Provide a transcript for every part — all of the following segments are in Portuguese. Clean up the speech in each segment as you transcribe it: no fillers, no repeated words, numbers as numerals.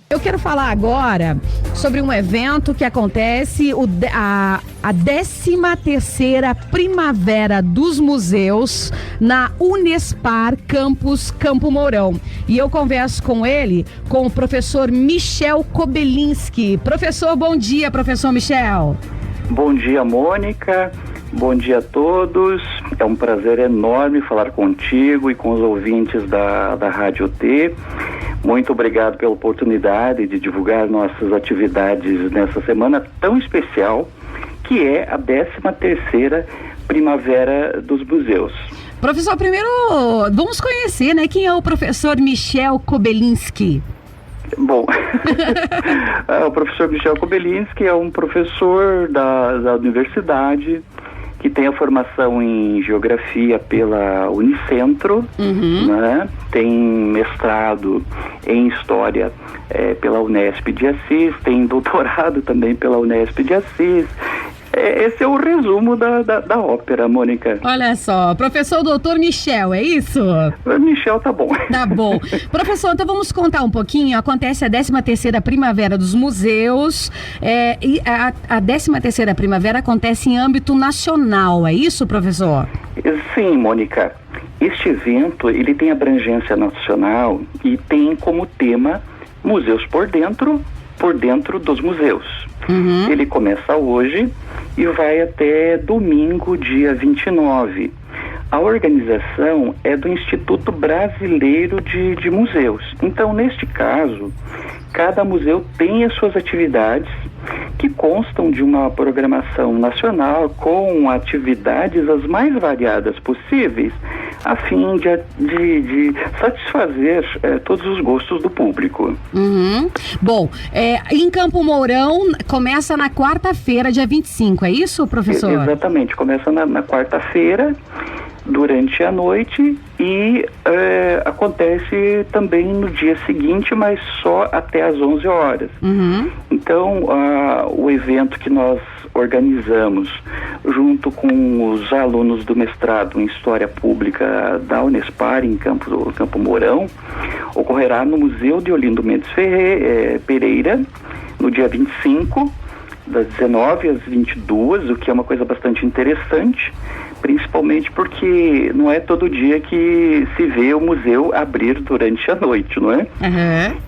Eu quero falar agora sobre um evento que acontece, a 13ª Primavera dos Museus na Unespar Campus Campo Mourão. E eu converso com ele, com o professor Michel Kobelinski. Professor, bom dia, professor Michel. Bom dia, Mônica. Bom dia a todos. É um prazer enorme falar contigo e com os ouvintes da Rádio T. Muito obrigado pela oportunidade de divulgar nossas atividades nessa semana tão especial, que é a 13ª Primavera dos Museus. Professor, primeiro vamos conhecer, né? Quem é o professor Michel Kobelinski? Bom, o professor Michel Kobelinski é um professor da universidade que tem a formação em Geografia pela Unicentro, né? Tem mestrado em História pela Unesp de Assis, tem doutorado também pela Unesp de Assis. Esse é o resumo da ópera, Mônica. Olha só, professor doutor Michel, é isso? Michel, tá bom. Tá bom. Professor, então vamos contar um pouquinho. Acontece a 13ª Primavera dos Museus, e a 13ª Primavera acontece em âmbito nacional, é isso, professor? Sim, Mônica. Este evento, ele tem abrangência nacional e tem como tema Museus por dentro dos museus. Ele começa hoje e vai até domingo, dia 29. A organização é do Instituto Brasileiro de Museus. Então, neste caso, cada museu tem as suas atividades que constam de uma programação nacional com atividades as mais variadas possíveis, a fim de satisfazer todos os gostos do público. Bom, em Campo Mourão começa na quarta-feira, dia 25, é isso, professor? Exatamente, começa na quarta-feira, durante a noite, e acontece também no dia seguinte, mas só até às 11 horas. Então, o evento que nós organizamos junto com os alunos do mestrado em História Pública da Unespar, em Campo Mourão, ocorrerá no Museu de Olindo Mendes Pereira, no dia 25, das 19 às 22, o que é uma coisa bastante interessante, principalmente porque não é todo dia que se vê o museu abrir durante a noite, não é?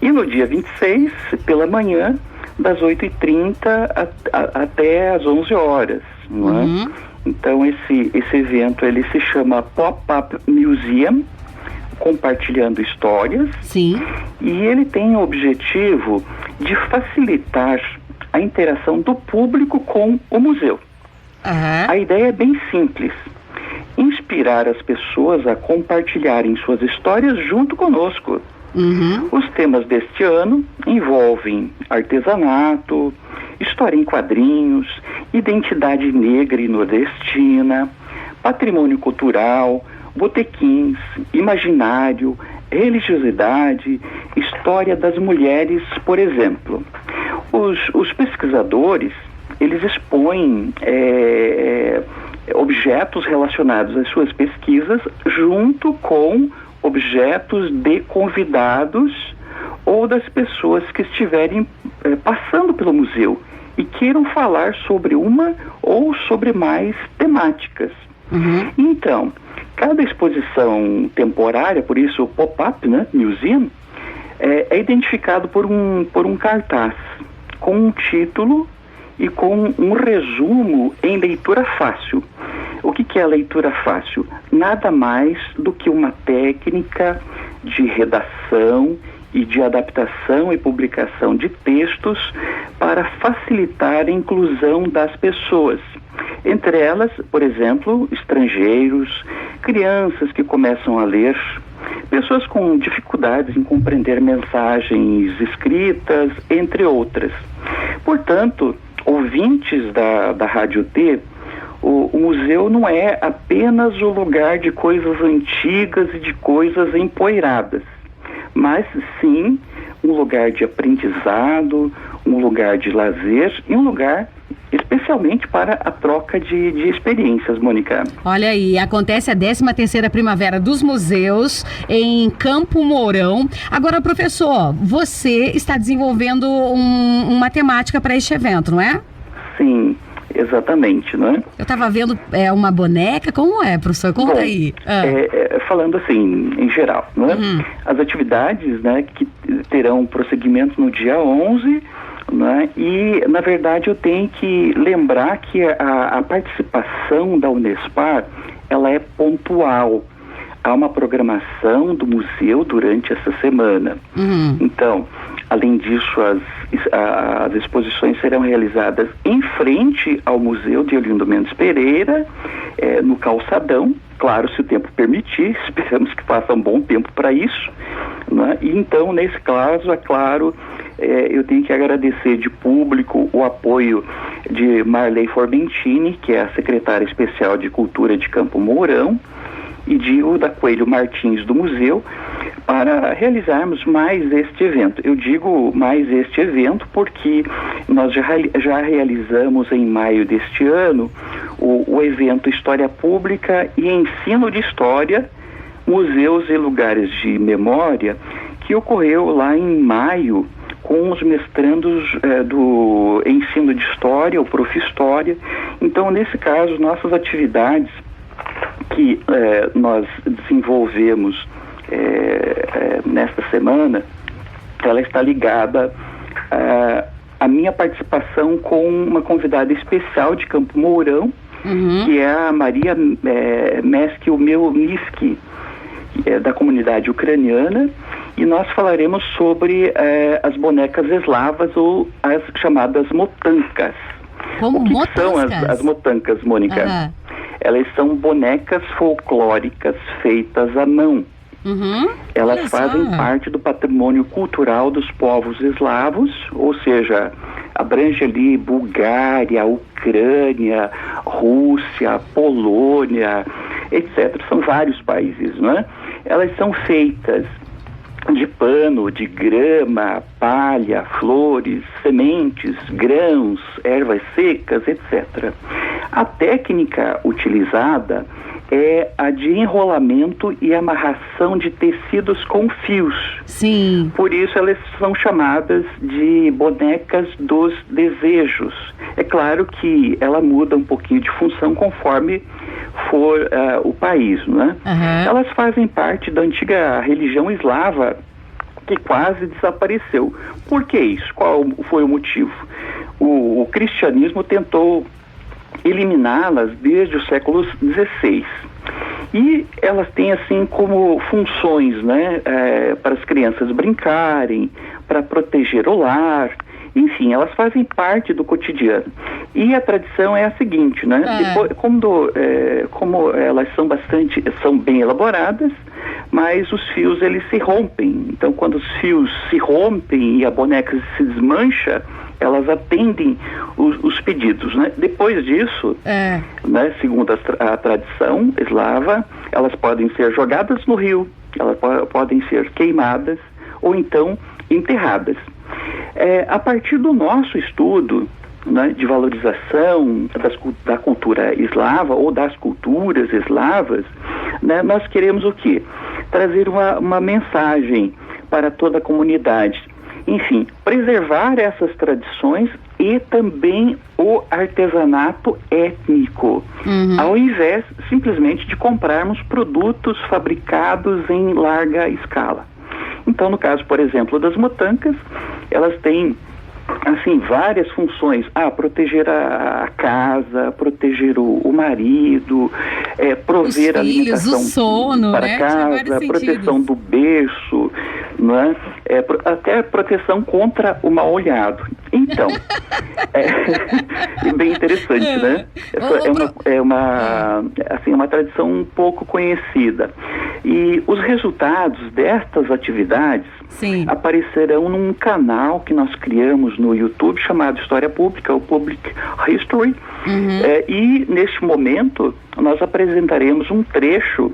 E no dia 26, pela manhã, das 8h30 até às 11 horas, não é? Então esse evento, ele se chama Pop-Up Museum, compartilhando histórias. Sim. E ele tem o objetivo de facilitar a interação do público com o museu. A ideia é bem simples: inspirar as pessoas a compartilharem suas histórias junto conosco. Os temas deste ano envolvem artesanato, história em quadrinhos, identidade negra e nordestina, patrimônio cultural, botequins, imaginário, religiosidade, história das mulheres, por exemplo. Os pesquisadores, eles expõem objetos relacionados às suas pesquisas junto com objetos de convidados ou das pessoas que estiverem passando pelo museu e queiram falar sobre uma ou sobre mais temáticas. Então, cada exposição temporária, por isso o pop-up, né, museum, é identificado por um cartaz com um título e com um resumo em leitura fácil. O que é a leitura fácil? Nada mais do que uma técnica de redação e de adaptação e publicação de textos para facilitar a inclusão das pessoas. Entre elas, por exemplo, estrangeiros, crianças que começam a ler, pessoas com dificuldades em compreender mensagens escritas, entre outras. Portanto, ouvintes da Rádio T, o museu não é apenas o lugar de coisas antigas e de coisas empoeiradas, mas sim um lugar de aprendizado, um lugar de lazer e um lugar especial essencialmente para a troca de experiências, Mônica. Olha aí, acontece a 13ª Primavera dos Museus em Campo Mourão. Agora, professor, você está desenvolvendo uma temática para este evento, não é? Sim, exatamente, né? Eu estava vendo uma boneca, como é, professor? Conta aí. Falando assim, em geral, né? As atividades, né, que terão prosseguimento no dia 11, né? E, na verdade, eu tenho que lembrar que a participação da Unespar, ela é pontual. Há uma programação do museu durante essa semana. Então, além disso, as exposições serão realizadas em frente ao Museu de Eolindo Mendes Pereira, no calçadão, claro, se o tempo permitir, esperamos que faça um bom tempo para isso, né? E então, nesse caso, é claro, eu tenho que agradecer de público o apoio de Marley Formentini, que é a secretária especial de Cultura de Campo Mourão, e de Uda Coelho Martins do museu, para realizarmos mais este evento. Eu digo mais este evento porque nós já realizamos em maio deste ano o evento História Pública e Ensino de História, Museus e Lugares de Memória, que ocorreu lá em maio com os mestrandos do Ensino de História, o Prof. História. Então, nesse caso, nossas atividades que nós desenvolvemos nesta semana, ela está ligada à minha participação com uma convidada especial de Campo Mourão, que é a Maria Mesky, da comunidade ucraniana, e nós falaremos sobre as bonecas eslavas, ou as chamadas motankas. Como o que são as motankas, Mônica? Elas são bonecas folclóricas feitas à mão. Elas fazem parte do patrimônio cultural dos povos eslavos, ou seja, abrange ali Bulgária, Ucrânia, Rússia, Polônia, etc. São vários países, não é? Elas são feitas de pano, de grama, palha, flores, sementes, grãos, ervas secas, etc. A técnica utilizada é a de enrolamento e amarração de tecidos com fios. Sim. Por isso elas são chamadas de bonecas dos desejos. É claro que ela muda um pouquinho de função conforme for o país, né? Elas fazem parte da antiga religião eslava, que quase desapareceu. Por que isso? Qual foi o motivo? O cristianismo tentou eliminá-las desde o século XVI. E elas têm assim como funções, né, para as crianças brincarem, para proteger o lar, enfim, elas fazem parte do cotidiano. E a tradição é a seguinte, né? Depois, como elas são bem elaboradas, mas os fios eles se rompem. Então, quando os fios se rompem e a boneca se desmancha, elas atendem os pedidos, né? Depois disso, né, segundo a tradição eslava, elas podem ser jogadas no rio, elas podem ser queimadas ou então enterradas. A partir do nosso estudo, né, de valorização da cultura eslava ou das culturas eslavas, né, nós queremos o quê? Trazer uma mensagem para toda a comunidade. Enfim, preservar essas tradições e também o artesanato étnico, ao invés simplesmente de comprarmos produtos fabricados em larga escala. Então, no caso, por exemplo, das motankas, elas têm assim, várias funções. Proteger a casa, proteger o marido, prover os filhos, alimentação o sono, para né? casa, proteção do berço, né? Até proteção contra o mal-olhado. Então, bem interessante, né? É uma tradição um pouco conhecida. E os resultados destas atividades aparecerão num canal que nós criamos no YouTube chamado História Pública, o Public History. E neste momento nós apresentaremos um trecho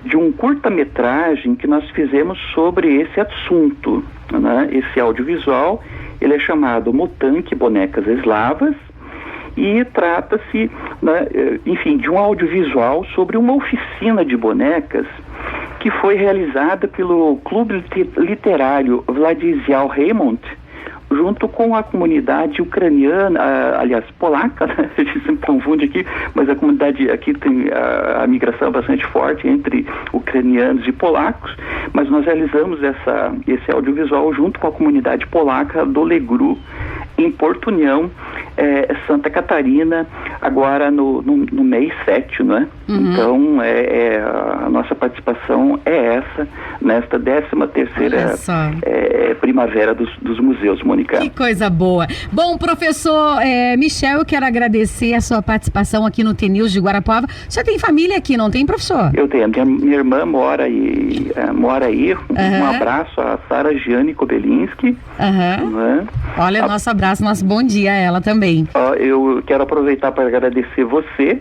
de um curta-metragem que nós fizemos sobre esse assunto, né? Esse audiovisual, ele é chamado Motank, Bonecas Eslavas, E trata-se, né, enfim, de um audiovisual sobre uma oficina de bonecas que foi realizada pelo Clube Literário Władysław Reymont, junto com a comunidade ucraniana, aliás, polaca, né? A gente sempre confunde aqui, mas a comunidade aqui tem a migração bastante forte entre ucranianos e polacos, mas nós realizamos esse audiovisual junto com a comunidade polaca do Legru, em Porto União, Santa Catarina, agora no mês 7, não é? Então, a nossa participação é essa, nesta 13ª Primavera dos Museus, Mônica. Que coisa boa. Bom, professor Michel, eu quero agradecer a sua participação aqui no TNews de Guarapuava. Você tem família aqui, não tem, professor? Eu tenho. Minha irmã mora aí. Um abraço a Sara Giane Kobelinski. Né? Olha, nosso abraço, nosso bom dia a ela também. Eu quero aproveitar para agradecer você,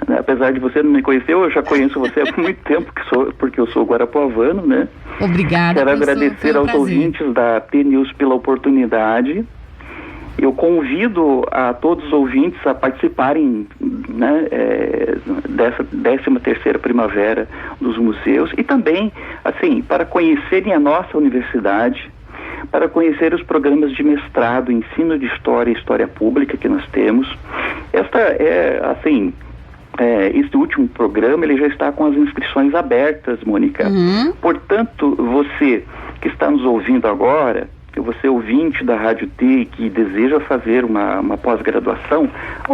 né? Apesar de você não me conhecer, eu já conheço você há muito tempo, porque eu sou guarapuavano, né? Obrigada. Quero agradecer aos ouvintes da TNews pela oportunidade. Eu convido a todos os ouvintes a participarem, né, dessa 13ª Primavera dos Museus e também, assim, para conhecerem a nossa universidade, para conhecer os programas de mestrado, ensino de História e História Pública que nós temos. Este último programa, ele já está com as inscrições abertas, Mônica. Portanto, você que está nos ouvindo agora, você ouvinte da Rádio T que deseja fazer uma pós-graduação, a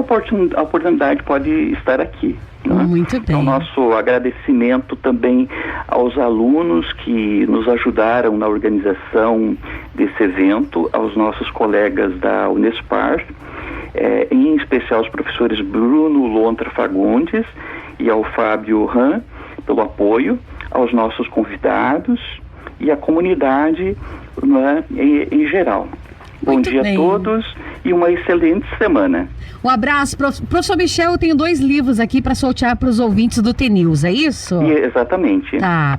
oportunidade pode estar aqui. Né? Muito bem. Então, nosso agradecimento também aos alunos que nos ajudaram na organização desse evento, aos nossos colegas da Unespar, em especial os professores Bruno Lontra Fagundes e ao Fábio Ram, pelo apoio, aos nossos convidados e à comunidade, né, em geral. Bom dia a todos e uma excelente semana. Um abraço. Professor Michel, eu tenho 2 livros aqui para sortear para os ouvintes do TNews, é isso? Exatamente. Tá.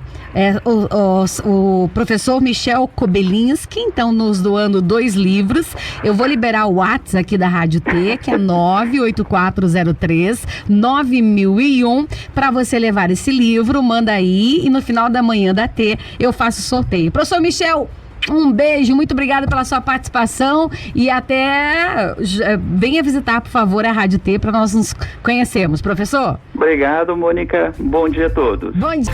O professor Michel Kobelinski, então, nos doando 2 livros. Eu vou liberar o WhatsApp aqui da Rádio T, que é 98403-9001, para você levar esse livro, manda aí e no final da manhã da T eu faço o sorteio. Professor Michel, um beijo, muito obrigada pela sua participação e até venha visitar, por favor, a Rádio T para nós nos conhecermos, professor. Obrigado, Mônica. Bom dia a todos. Bom dia.